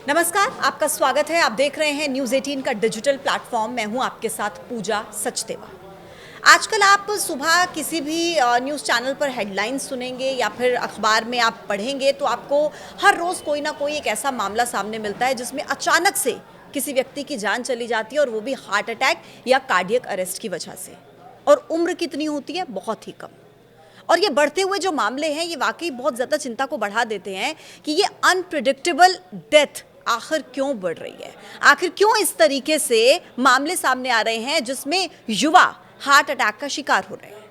नमस्कार, आपका स्वागत है। आप देख रहे हैं न्यूज़ 18 का डिजिटल प्लेटफॉर्म। मैं हूं आपके साथ पूजा सचदेवा। आजकल आप सुबह किसी भी न्यूज़ चैनल पर हेडलाइंस सुनेंगे या फिर अखबार में आप पढ़ेंगे तो आपको हर रोज़ कोई ना कोई एक ऐसा मामला सामने मिलता है जिसमें अचानक से किसी व्यक्ति की जान चली जाती है और वो भी हार्ट अटैक या कार्डियक अरेस्ट की वजह से। और उम्र कितनी होती है? बहुत ही कम। और ये बढ़ते हुए जो मामले हैं ये वाकई बहुत ज़्यादा चिंता को बढ़ा देते हैं कि ये अनप्रिडिक्टेबल डेथ आखिर क्यों बढ़ रही है, आखिर क्यों इस तरीके से मामले सामने आ रहे हैं जिसमें युवा हार्ट अटैक का शिकार हो रहे हैं।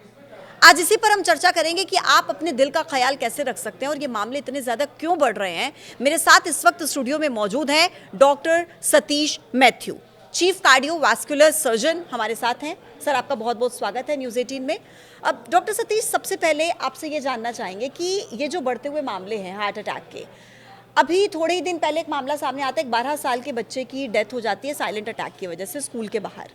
आज इसी पर हम चर्चा करेंगे कि आप अपने दिल का ख्याल कैसे रख सकते हैं और ये मामले इतने ज़्यादा क्यों बढ़ रहे हैं। मेरे साथ इस वक्त स्टूडियो में मौजूद हैं doctor Satish Matthew, chief cardiovascular surgeon हमारे साथ हैं। सर, आपका बहुत बहुत स्वागत है न्यूज़ 18 में। अब डॉक्टर सतीश, सबसे पहले आपसे ये जानना चाहेंगे कि ये जो बढ़ते हुए मामले हैं हार्ट अटैक के, अभी थोड़े ही दिन पहले एक मामला सामने आता है, एक 12 साल के बच्चे की डेथ हो जाती है साइलेंट अटैक की वजह से स्कूल के बाहर।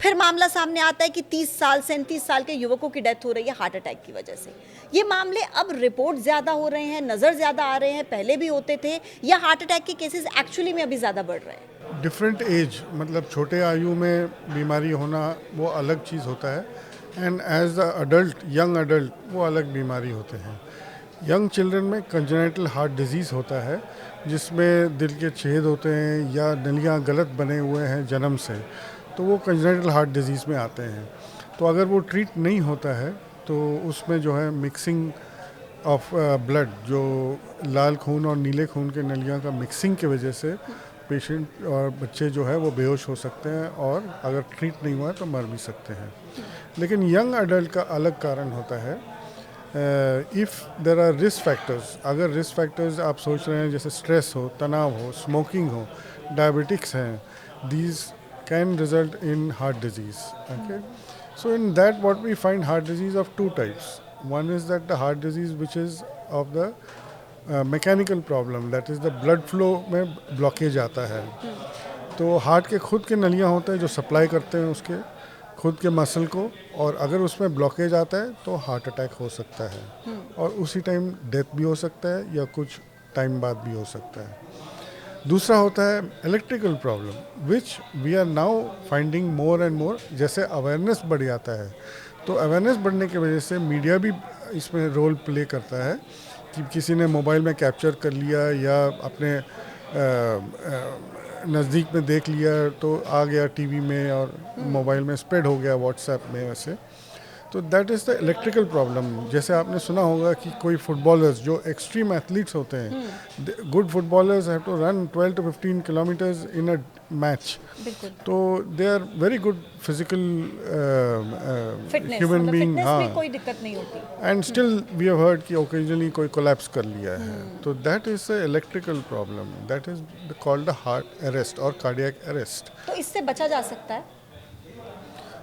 फिर मामला सामने आता है कि 30 साल 37 साल के युवकों की डेथ हो रही है हार्ट अटैक की वजह से। ये मामले अब रिपोर्ट ज़्यादा हो रहे हैं, नज़र ज़्यादा आ रहे हैं, पहले भी होते थे, या हार्ट अटैक के केसेस एक्चुअली में अभी ज़्यादा बढ़ रहे हैं? डिफरेंट एज, मतलब छोटे आयु में बीमारी होना वो अलग चीज़ होता है, and as the adult, young adult, वो अलग बीमारी होते हैं। यंग चिल्ड्रन में कंजेनिटल हार्ट डिजीज़ होता है जिसमें दिल के छेद होते हैं या नलियाँ गलत बने हुए हैं जन्म से, तो वो कंजेनिटल हार्ट डिजीज़ में आते हैं। तो अगर वो ट्रीट नहीं होता है तो उसमें जो है मिक्सिंग ऑफ ब्लड, जो लाल खून और नीले खून के नलियाँ का मिक्सिंग की वजह से पेशेंट और बच्चे जो है वो बेहोश हो सकते हैं और अगर ट्रीट नहीं हुआ तो मर भी सकते हैं। लेकिन यंग अडल्ट का अलग कारण होता है। If there are risk factors, अगर रिस्क फैक्टर्स आप सोच रहे हैं जैसे स्ट्रेस हो, तनाव हो, स्मोकिंग हो, डायबिटिक्स हैं, these can result in heart disease. Okay, so in that what we find heart disease of two types. One is that the heart disease which is of the mechanical problem, that is the blood flow में blockage आता है। तो heart के खुद के नलियाँ होते हैं जो सप्लाई करते हैं उसके खुद के मसल को, और अगर उसमें ब्लॉकेज आता है तो हार्ट अटैक हो सकता है और उसी टाइम डेथ भी हो सकता है या कुछ टाइम बाद भी हो सकता है। दूसरा होता है electrical problem, which we are now finding more and more. जैसे अवेयरनेस बढ़ जाता है तो अवेयरनेस बढ़ने की वजह से मीडिया भी इसमें रोल प्ले करता है कि किसी ने मोबाइल में कैप्चर कर लिया या अपने नज़दीक में देख लिया तो आ गया टीवी में और मोबाइल में स्प्रेड हो गया, व्हाट्सएप में वैसे। तो that is the electrical problem. जैसे आपने सुना होगा कि कोई फुटबॉलर्स जो एक्सट्रीम एथलीट्स होते हैं, good footballers have to run 12 to 15 kilometres in a match, तो they are very good physical human being. हाँ, कोई दिक्कत नहीं होती, and still we have heard कि ओकेजनली कोई कोलैप्स कर लिया है। तो that is the electrical problem, that is called the heart arrest और कार्डियक अरेस्ट। तो इससे बचा जा सकता है?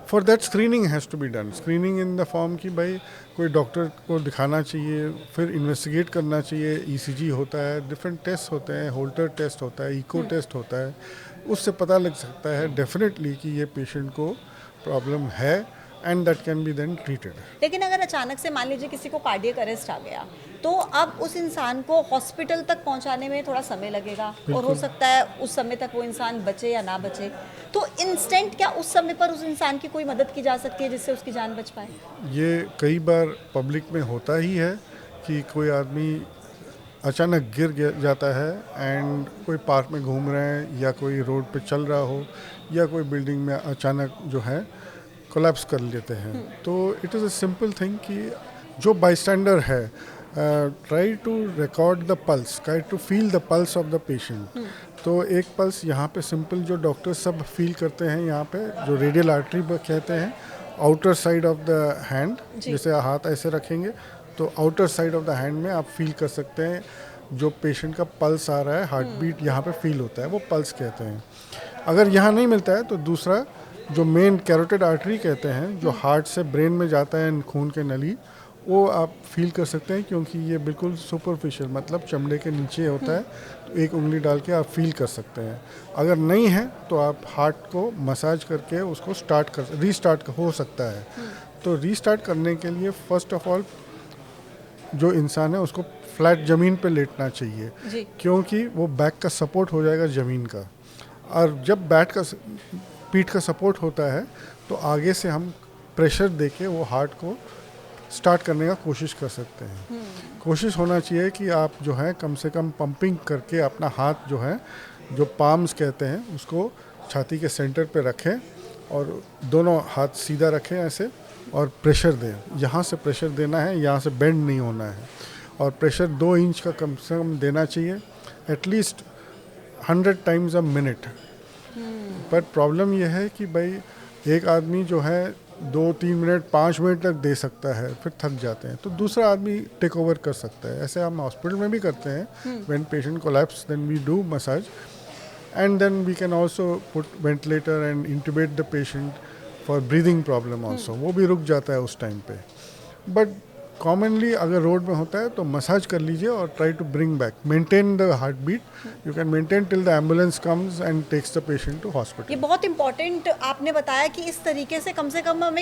For that screening has to be done. Screening in the form कि भाई कोई डॉक्टर को दिखाना चाहिए, फिर इन्वेस्टिगेट करना चाहिए। ईसीजी होता है, डिफरेंट टेस्ट होते हैं, होल्टर टेस्ट होता है, इको टेस्ट होता है, उससे पता लग सकता है डेफिनेटली कि ये पेशेंट को प्रॉब्लम है and that can be then treated. लेकिन अगर अचानक से मान लीजिए किसी को कार्डियक अरेस्ट आ गया तो अब उस इंसान को हॉस्पिटल तक पहुंचाने में थोड़ा समय लगेगा और हो सकता है उस समय तक वो इंसान बचे या ना बचे। तो इंस्टेंट क्या उस समय पर उस इंसान की कोई मदद की जा सकती है जिससे उसकी जान बच पाए? ये कई बार पब्लिक में होता ही है कि कोई आदमी अचानक गिर जाता है एंड कोई पार्क में घूम रहे हैं या कोई रोड पे चल रहा हो या कोई बिल्डिंग में अचानक जो है कोलैप्स कर लेते हैं। तो it is a simple thing कि जो बाईस्टैंडर है, try to record the pulse, try to feel the pulse of the patient. तो एक पल्स यहाँ पे सिंपल जो डॉक्टर सब फील करते हैं, यहाँ पे जो रेडियल आर्टरी कहते हैं, outer side of the hand, जैसे हाथ ऐसे रखेंगे तो outer side of the hand में आप फील कर सकते हैं जो पेशेंट का पल्स आ रहा है, हार्ट बीट यहाँ पे फील होता है, वो पल्स कहते हैं। अगर यहाँ नहीं मिलता है तो दूसरा जो मेन कैरोटिड आर्टरी कहते हैं, जो हार्ट से ब्रेन में जाता है खून के नली, वो आप फील कर सकते हैं क्योंकि ये बिल्कुल सुपरफिशियल, मतलब चमड़े के नीचे होता है। तो एक उंगली डाल के आप फील कर सकते हैं। अगर नहीं है तो आप हार्ट को मसाज करके उसको रीस्टार्ट हो सकता है। तो रीस्टार्ट करने के लिए फर्स्ट ऑफ ऑल जो इंसान है उसको फ्लैट ज़मीन पे लेटना चाहिए, जी। क्योंकि वो बैक का सपोर्ट हो जाएगा ज़मीन का। और जब पीठ का सपोर्ट होता है तो आगे से हम प्रेशर देके वो हार्ट को स्टार्ट करने का कोशिश कर सकते हैं। कोशिश होना चाहिए कि आप जो है कम से कम पंपिंग करके अपना हाथ जो है, जो पाम्स कहते हैं, उसको छाती के सेंटर पे रखें और दोनों हाथ सीधा रखें ऐसे और प्रेशर दें। यहाँ से प्रेशर देना है, यहाँ से बेंड नहीं होना है। और प्रेशर 2 इंच का कम से कम देना चाहिए, एटलीस्ट 100 टाइम्स अ मिनट। पर प्रॉब्लम यह है कि भाई एक आदमी जो है 2-3 मिनट 5 मिनट तक दे सकता है, फिर थक जाते हैं, तो दूसरा आदमी टेक ओवर कर सकता है। ऐसे हम हॉस्पिटल में भी करते हैं। When patient collapse then we do massage and then we can also put ventilator and intubate the patient for breathing problem also, वो भी रुक जाता है उस टाइम पे। बट कॉमनली अगर रोड में होता है तो मसाज कर लीजिए और try to bring back, maintain the heart beat. You can maintain till the ambulance comes and takes the patient to ये हॉस्पिटल। बहुत इंपॉर्टेंट आपने बताया कि इस तरीके से कम हम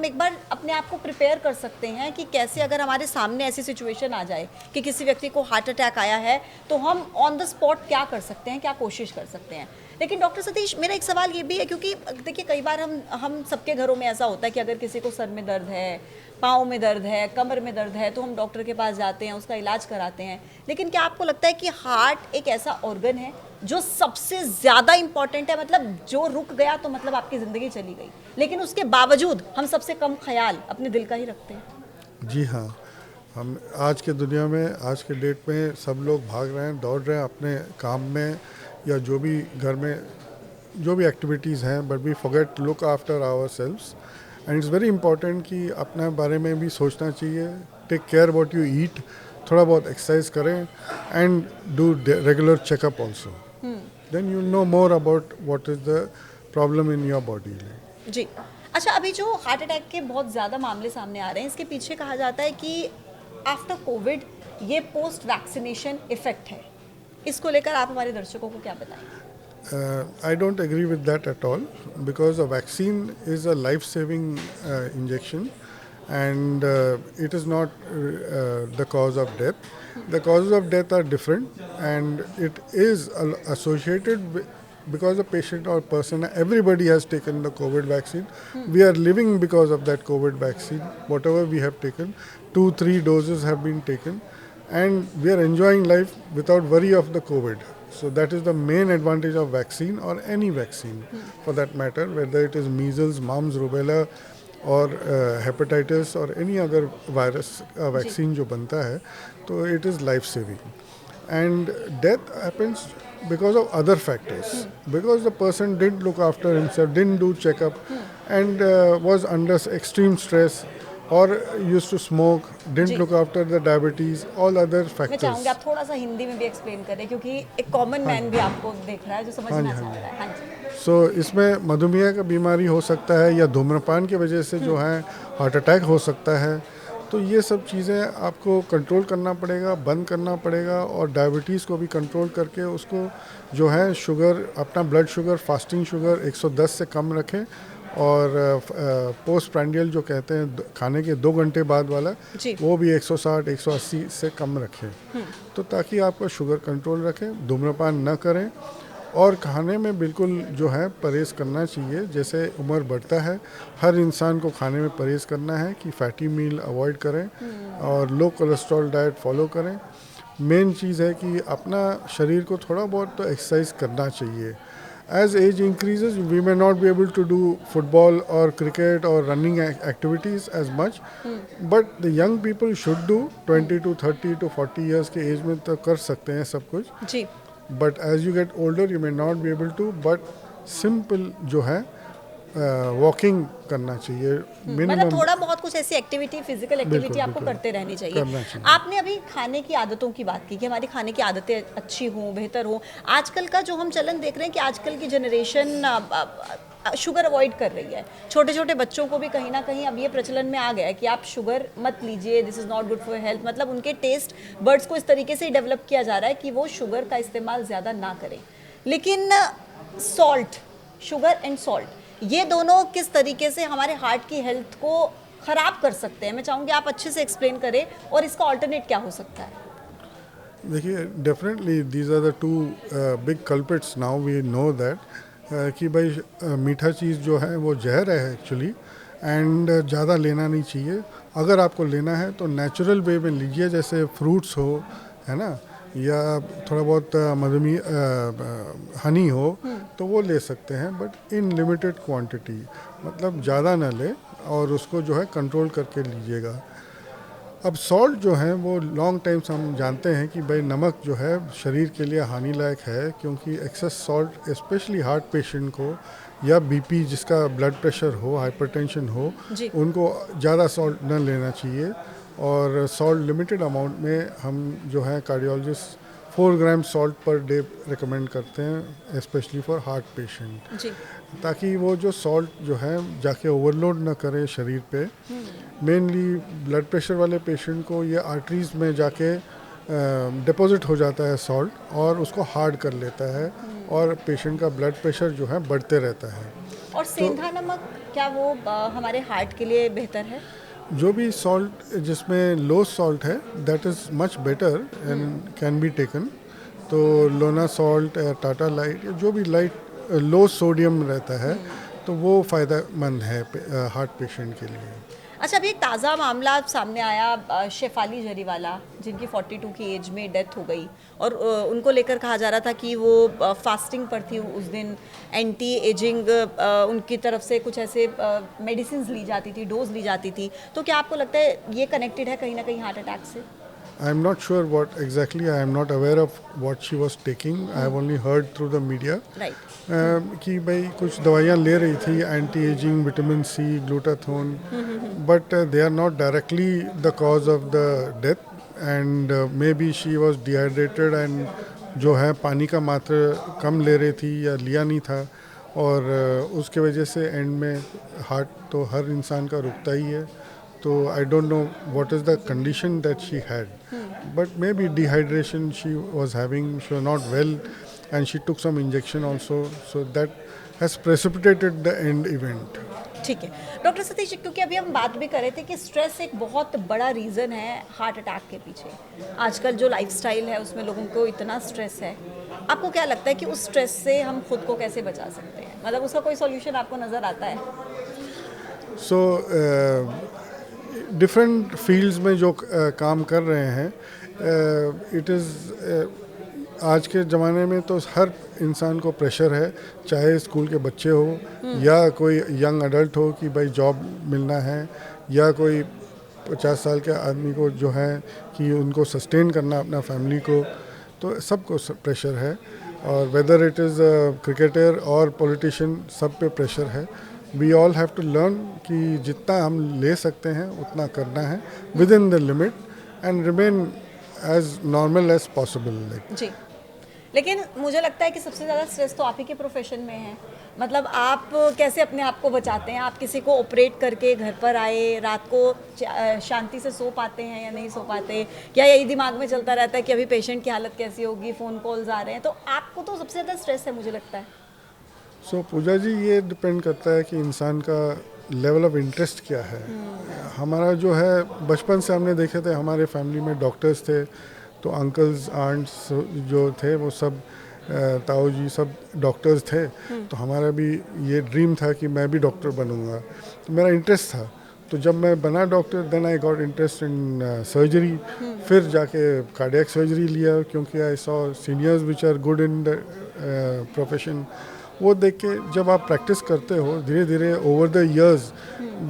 एक बार अपने आप को प्रिपेयर कर सकते हैं कि कैसे अगर हमारे सामने ऐसी सिचुएशन आ जाए कि किसी व्यक्ति को हार्ट अटैक आया है तो हम ऑन द स्पॉट क्या कर सकते हैं, क्या कोशिश कर सकते हैं। लेकिन डॉक्टर सतीश, मेरा एक सवाल ये भी है, क्योंकि देखिए कई बार हम सबके घरों में ऐसा होता है कि अगर किसी को सर में दर्द है, पाँव में दर्द है, कमर में दर्द है, तो हम डॉक्टर के पास जाते हैं, उसका इलाज कराते हैं। लेकिन क्या आपको लगता है कि हार्ट एक ऐसा ऑर्गन है जो सबसे ज़्यादा इम्पॉर्टेंट है, मतलब जो रुक गया तो मतलब आपकी ज़िंदगी चली गई, लेकिन उसके बावजूद हम सबसे कम ख्याल अपने दिल का ही रखते हैं? जी हाँ, हम आज के दुनिया में, आज के डेट में सब लोग भाग रहे हैं, दौड़ रहे हैं अपने काम में या जो भी घर में जो भी एक्टिविटीज़ हैं, but we forget to look after ourselves. And it's very important कि अपने बारे में भी सोचना चाहिए। Take care what you eat, थोड़ा बहुत एक्सरसाइज करें and do regular checkup also, then you know more about what is the problem in your body. जी। अच्छा, अभी जो हार्ट अटैक के बहुत ज़्यादा मामले सामने आ रहे हैं, इसके पीछे कहा जाता है कि आफ्टर कोविड ये पोस्ट वैक्सीनेशन इफेक्ट है। इसको लेकर आप हमारे दर्शकों को क्या बताएंगे? I don't agree with that at all, because a vaccine is a life-saving injection, and it is not the cause of death. The causes of death are different, and it is associated with, because the patient or person, everybody has taken the COVID vaccine. We are living because of that COVID vaccine. Whatever we have taken, 2-3 doses have been taken, and we are enjoying life without worry of the COVID. So that is the main advantage of vaccine, or any vaccine for that matter, whether it is measles, mumps, rubella or hepatitis or any other virus vaccine जो बनता है, तो it is life saving. And death happens because of other factors, because the person didn't look after himself, didn't do checkup, and was under extreme stress, or used to smoke, didn't look after the diabetes, all other मैं factors. चाहूँगी आप थोड़ा सा हिंदी में भी explain करें, क्योंकि एक कॉमन मैन भी आपको देख रहा है जो समझना चाह रहा है। हाँ जी। सो इसमें मधुमेह का बीमारी हो सकता है, या धूम्रपान की वजह से जो है हार्ट अटैक हो सकता है। तो ये सब चीज़ें आपको कंट्रोल करना पड़ेगा, बंद करना पड़ेगा, और डायबिटीज़ को भी कंट्रोल करके उसको जो है शुगर, अपना ब्लड शुगर, फास्टिंग शुगर 110 से कम रखें, और पोस्ट प्रैंडियल जो कहते हैं खाने के 2 घंटे बाद वाला, वो भी 160-180 से कम रखें, तो ताकि आपका शुगर कंट्रोल रखें। धूम्रपान न करें, और खाने में बिल्कुल जो है परहेज़ करना चाहिए। जैसे उम्र बढ़ता है, हर इंसान को खाने में परहेज़ करना है कि फैटी मील अवॉइड करें और लो कोलेस्ट्रॉल डाइट फॉलो करें। मेन चीज़ है कि अपना शरीर को थोड़ा बहुत तो एक्सरसाइज करना चाहिए। As age increases, we may not be able to do football or cricket or running activities as much, but the young people should do 20 to 30 to 40 years के एज में तो कर सकते हैं सब कुछ जी। But as you get older, you may not be able to, but simple जो है वॉकिंग करना चाहिए मतलब मिनिमम। थोड़ा बहुत कुछ ऐसी एक्टिविटी, फिजिकल एक्टिविटी आपको बिल्कुल। करते रहनी करना चाहिए। चाहिए। आपने अभी खाने की आदतों की बात की कि हमारी खाने की आदतें अच्छी हों, बेहतर हों। आजकल का जो हम चलन देख रहे हैं कि आजकल की जनरेशन शुगर अवॉइड कर रही है। छोटे छोटे बच्चों को भी कहीं ना कहीं अब ये प्रचलन में आ गया है कि आप शुगर मत लीजिए, this is not good for health. मतलब उनके टेस्ट बर्ड्स को इस तरीके से डेवलप किया जा रहा है कि वो शुगर का इस्तेमाल ज़्यादा ना करें। लेकिन सॉल्ट, शुगर एंड सॉल्ट, ये दोनों किस तरीके से हमारे हार्ट की हेल्थ को ख़राब कर सकते हैं? मैं चाहूँगी आप अच्छे से एक्सप्लेन करें, और इसका ऑल्टरनेट क्या हो सकता है? देखिए definitely these are the two big culprits now we know that कि भाई मीठा चीज़ जो है वो जहर है एक्चुअली, एंड ज़्यादा लेना नहीं चाहिए। अगर आपको लेना है तो नेचुरल वे में लीजिए, जैसे फ्रूट्स हो, है ना, या थोड़ा बहुत मधुमी हनी हो तो वो ले सकते हैं, बट इन लिमिटेड क्वांटिटी, मतलब ज़्यादा ना ले और उसको जो है कंट्रोल करके लीजिएगा। अब सॉल्ट जो है वो लॉन्ग टाइम से हम जानते हैं कि भाई नमक जो है शरीर के लिए हानि लायक है, क्योंकि excess salt specially heart patient को या बीपी जिसका ब्लड प्रेशर हो, हाइपरटेंशन हो, जी। उनको ज़्यादा सॉल्ट न लेना चाहिए। और सॉल्ट लिमिटेड अमाउंट में हम जो है कार्डियोलॉजिस्ट 4 ग्राम सॉल्ट पर डे रिकमेंड करते हैं, स्पेशली फॉर हार्ट पेशेंट, जी। ताकि वो जो सॉल्ट जो है जाके ओवरलोड ना करे शरीर पे। मेनली ब्लड प्रेशर वाले पेशेंट को ये आर्टरीज में जाके डिपॉजिट हो जाता है सॉल्ट और उसको हार्ड कर लेता है और पेशेंट का ब्लड प्रेशर जो है बढ़ते रहता है। और सेंधा नमक क्या वो हमारे हार्ट के लिए बेहतर है? जो भी सॉल्ट जिसमें लो सॉल्ट है that is much better and can be taken. तो लोना सॉल्ट या टाटा लाइट या जो भी लाइट लो सोडियम रहता है तो वो फ़ायदेमंद है हार्ट पेशेंट के लिए। अच्छा, अभी एक ताज़ा मामला सामने आया शेफाली जरीवाला, जिनकी 42 की एज में डेथ हो गई और उनको लेकर कहा जा रहा था कि वो फास्टिंग पर थी उस दिन, एंटी एजिंग उनकी तरफ से कुछ ऐसे मेडिसिन ली जाती थी, डोज ली जाती थी। तो क्या आपको लगता है ये कनेक्टेड है कहीं ना कहीं हार्ट अटैक से? I am not sure what exactly. I am not aware of what she was taking. I have only heard through the media. Right. कि भाई कुछ दवाइयाँ ले रही थी, anti ageing, vitamin C, glutathione, but they are not directly the cause of the death, and maybe she was dehydrated and जो है पानी का मात्रा कम ले रही थी या लिया नहीं था, और उसके वजह से एंड में हार्ट तो हर इंसान का रुकता ही है। तो I don't know what is the condition that she had, but maybe dehydration she was having, she was not well, and she took some injection also, so that has precipitated the end event. ठीक है doctor Satish ji, क्योंकि अभी हम बात भी कर रहे थे कि स्ट्रेस एक बहुत बड़ा रीज़न है हार्ट अटैक के पीछे। आजकल जो लाइफस्टाइल है उसमें लोगों को इतना स्ट्रेस है, आपको क्या लगता है कि उस स्ट्रेस से हम खुद को कैसे बचा सकते हैं? मतलब उसका कोई सॉल्यूशन आपको नज़र आता है? So डिफरेंट फील्ड्स में जो काम कर रहे हैं, इट इज़ आज के ज़माने में तो हर इंसान को प्रेशर है, चाहे स्कूल के बच्चे हो या कोई यंग अडल्ट हो कि भाई जॉब मिलना है, या कोई 50 साल के आदमी को जो है कि उनको सस्टेन करना अपना फैमिली को, तो सबको प्रेशर है। और वेदर इट इज़ क्रिकेटर और पॉलिटिशियन, सब पे प्रेशर है। We all have to learn कि जितना हम ले सकते हैं उतना करना है within the limit and remain as normal as possible. जी, लेकिन मुझे लगता है कि सबसे ज़्यादा स्ट्रेस तो आप ही के प्रोफेशन में है। मतलब आप कैसे अपने आप को बचाते हैं? आप किसी को ऑपरेट करके घर पर आए, रात को शांति से सो पाते हैं या नहीं सो पाते? क्या यही दिमाग में चलता रहता है कि अभी पेशेंट की हालत कैसी होगी, फ़ोन कॉल्स आ रहे हैं? तो आपको तो सबसे ज़्यादा स्ट्रेस है मुझे लगता है। सो पूजा जी, ये डिपेंड करता है कि इंसान का लेवल ऑफ इंटरेस्ट क्या है। हमारा जो है बचपन से हमने देखे थे, हमारे फैमिली में डॉक्टर्स थे, तो अंकल्स आंट्स जो थे वो सब ताऊ जी सब डॉक्टर्स थे, तो हमारा भी ये ड्रीम था कि मैं भी डॉक्टर बनूंगा, तो मेरा इंटरेस्ट था। तो जब मैं बना doctor then I got interest in surgery, फिर जाके कार्डियक सर्जरी लिया, क्योंकि I saw seniors which are good in the profession. वो देख के जब आप प्रैक्टिस करते हो धीरे धीरे over the years,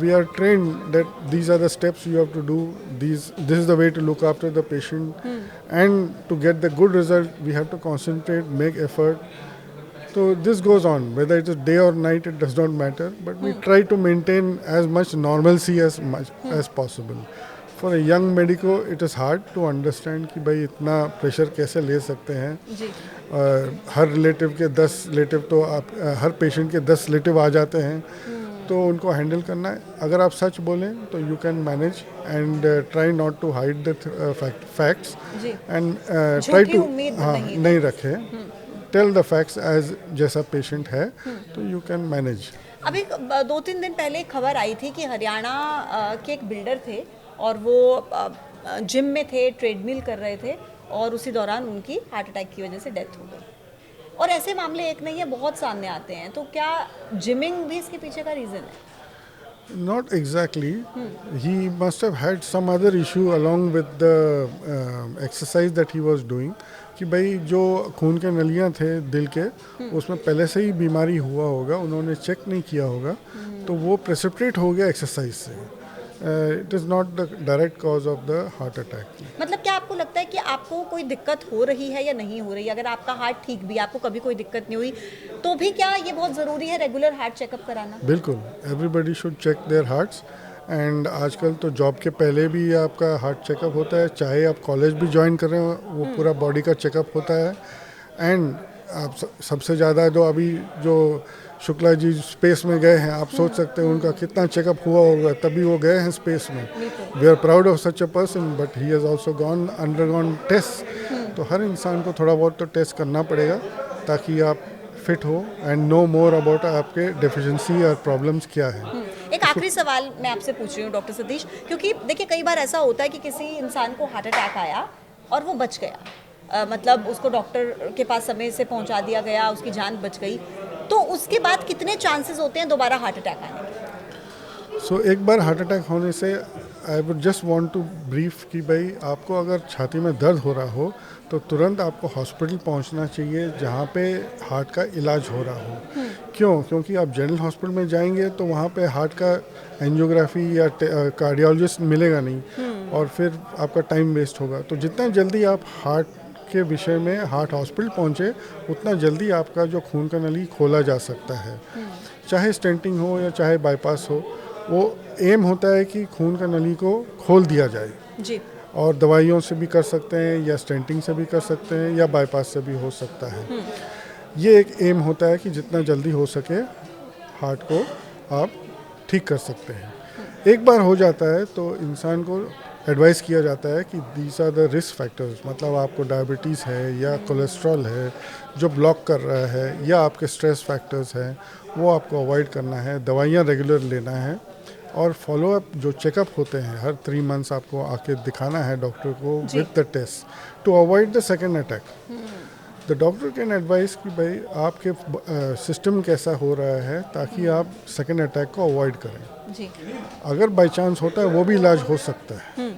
we are trained that these are the steps you have to do, this is the way to look after the patient, and to get the good result we have to concentrate, make effort. तो this goes on, whether it is day और night, it does not matter, but we try to maintain as much normalcy as possible. For a young medico it is hard to understand कि भाई इतना pressure कैसे ले सकते हैं। जी। हर relative के 10 relative तो आप हर पेशेंट के 10 रिलेटिव आ जाते हैं, तो उनको हैंडल करना है। अगर आप सच बोलें तो you can manage and try not to hide the facts and try to नहीं रखें, टेल द फैक्ट्स एज जैसा पेशेंट है, तो यू कैन मैनेज। अभी 2-3 दिन पहले एक खबर आई थी कि हरियाणा के एक बिल्डर थे और वो जिम में थे, ट्रेडमिल कर रहे थे और उसी दौरान उनकी हार्ट अटैक की वजह से डेथ हो गई। और ऐसे मामले एक नहीं है, बहुत सामने आते हैं। तो क्या जिमिंग भी इसके पीछे का रीज़न है? Not exactly. He must have had some other issue along with the exercise that he was doing. कि भाई जो खून के नलियां थे दिल के, उसमें पहले से ही बीमारी हुआ होगा, उन्होंने चेक नहीं किया होगा, तो वो प्रेसिपिटेट हो गया एक्सरसाइज से। It is not the direct cause of the heart attack. मतलब क्या आपको लगता है कि आपको कोई दिक्कत हो रही है या नहीं हो रही है? अगर आपका हार्ट ठीक भी, आपको कभी कोई दिक्कत नहीं हुई, तो भी क्या ये बहुत ज़रूरी है रेगुलर हार्ट चेकअप कराना? बिल्कुल, everybody should check their hearts. And आजकल तो जॉब के पहले भी आपका हार्ट चेकअप होता है, चाहे आप कॉलेज भी ज्वाइन कर रहे हो, वो पूरा बॉडी का चेकअप होता है। एंड आप सबसे ज़्यादा जो अभी जो शुक्ला जी स्पेस में गए हैं, आप सोच सकते हैं उनका कितना चेकअप हुआ होगा, तभी वो गए हैं स्पेस में। We are proud of such a person, but he has also undergone test. तो हर इंसान को थोड़ा बहुत तो टेस्ट करना पड़ेगा ताकि आप फिट हो एंड नो मोर अबाउट आपके डेफिशिएंसी और प्रॉब्लम्स क्या है। एक आखिरी सवाल मैं आपसे पूछ रही हूँ डॉक्टर सतीश, क्योंकि देखिए कई बार ऐसा होता है कि किसी इंसान को हार्ट अटैक आया और वो बच गया, मतलब उसको डॉक्टर के पास समय से पहुंचा दिया गया, उसकी जान बच गई, तो उसके बाद कितने चांसेस होते हैं दोबारा हार्ट अटैक आने के? सो एक बार हार्ट अटैक होने से I would just want to brief कि भाई आपको अगर छाती में दर्द हो रहा हो तो तुरंत आपको हॉस्पिटल पहुंचना चाहिए जहां पे हार्ट का इलाज हो रहा हो। क्यों? क्योंकि आप जनरल हॉस्पिटल में जाएंगे तो वहां पे हार्ट का एंजियोग्राफी या कार्डियोलॉजिस्ट मिलेगा नहीं और फिर आपका टाइम वेस्ट होगा। तो जितना जल्दी आप हार्ट के विषय में हार्ट हॉस्पिटल पहुंचे, उतना जल्दी आपका जो खून का नली खोला जा सकता है। चाहे स्टेंटिंग हो या चाहे बाईपास हो, वो एम होता है कि खून का नली को खोल दिया जाए जी। और दवाइयों से भी कर सकते हैं या स्टेंटिंग से भी कर सकते हैं या बाईपास से भी हो सकता है। ये एक एम होता है कि जितना जल्दी हो सके हार्ट को आप ठीक कर सकते हैं। एक बार हो जाता है तो इंसान को एडवाइस किया जाता है कि these are the risk factors, मतलब आपको डायबिटीज़ है या कोलेस्ट्रॉल है जो ब्लॉक कर रहा है, या आपके स्ट्रेस फैक्टर्स हैं वो आपको अवॉइड करना है, दवाइयाँ रेगुलर लेना है और फॉलोअप जो चेकअप होते हैं हर 3 मंथ्स आपको आके दिखाना है डॉक्टर को with the test to avoid the second attack. The doctor can advise कि भाई आपके सिस्टम कैसा हो रहा है ताकि आप सेकेंड अटैक को अवॉइड करें। जी। अगर बाई चांस होता है वो भी इलाज हो सकता है।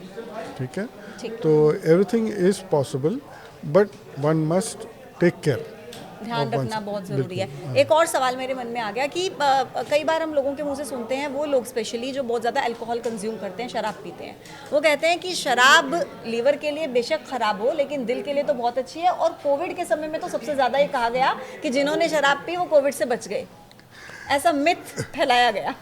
ठीक है, तो everything is possible but one must take care. ध्यान रखना बहुत ज़रूरी है। एक और सवाल मेरे मन में आ गया कि कई बार हम लोगों के मुंह से सुनते हैं, वो लोग स्पेशली जो बहुत ज़्यादा अल्कोहल कंज्यूम करते हैं, शराब पीते हैं, वो कहते हैं कि शराब लीवर के लिए बेशक ख़राब हो लेकिन दिल के लिए तो बहुत अच्छी है। और कोविड के समय में तो सबसे ज़्यादा ये कहा गया कि जिन्होंने शराब पी वो कोविड से बच गए, ऐसा मिथ फैलाया गया।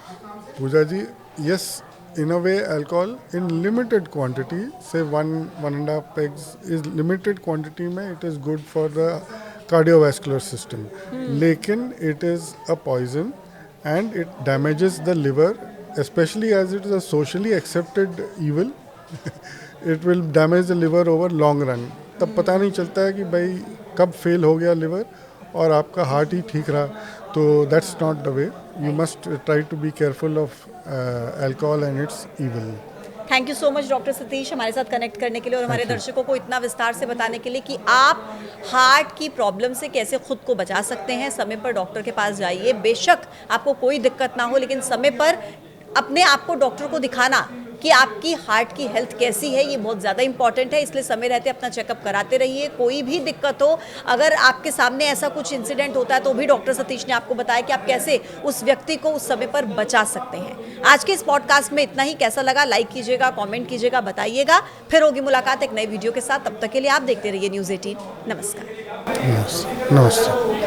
पूजा जी, yes, in a way alcohol in limited quantity, say 1.5 pegs is limited quantity में it is good for the cardiovascular system, लेकिन it is a poison and it damages the liver, especially as it is a socially accepted evil. It will damage the liver over long run. तब पता नहीं चलता है कि भाई कब fail हो गया लिवर और आपका हार्ट ही ठीक रहा। तो that's not the way, you must try to be careful of alcohol and it's evil. Thank you so much doctor Satish हमारे साथ कनेक्ट करने के लिए और हमारे दर्शकों को इतना विस्तार से बताने के लिए कि आप हार्ट की प्रॉब्लम से कैसे खुद को बचा सकते हैं। समय पर डॉक्टर के पास जाइए, बेशक आपको कोई दिक्कत ना हो लेकिन समय पर अपने आप को डॉक्टर को दिखाना कि आपकी हार्ट की हेल्थ कैसी है, ये बहुत ज़्यादा इंपॉर्टेंट है। इसलिए समय रहते अपना चेकअप कराते रहिए। कोई भी दिक्कत हो, अगर आपके सामने ऐसा कुछ इंसिडेंट होता है तो भी डॉक्टर सतीश ने आपको बताया कि आप कैसे उस व्यक्ति को उस समय पर बचा सकते हैं। आज के इस पॉडकास्ट में इतना ही। कैसा लगा लाइक कीजिएगा, कॉमेंट कीजिएगा, बताइएगा। फिर होगी मुलाकात एक नए वीडियो के साथ। तब तक के लिए आप देखते रहिए न्यूज़ 18। नमस्कार। नमस्ते।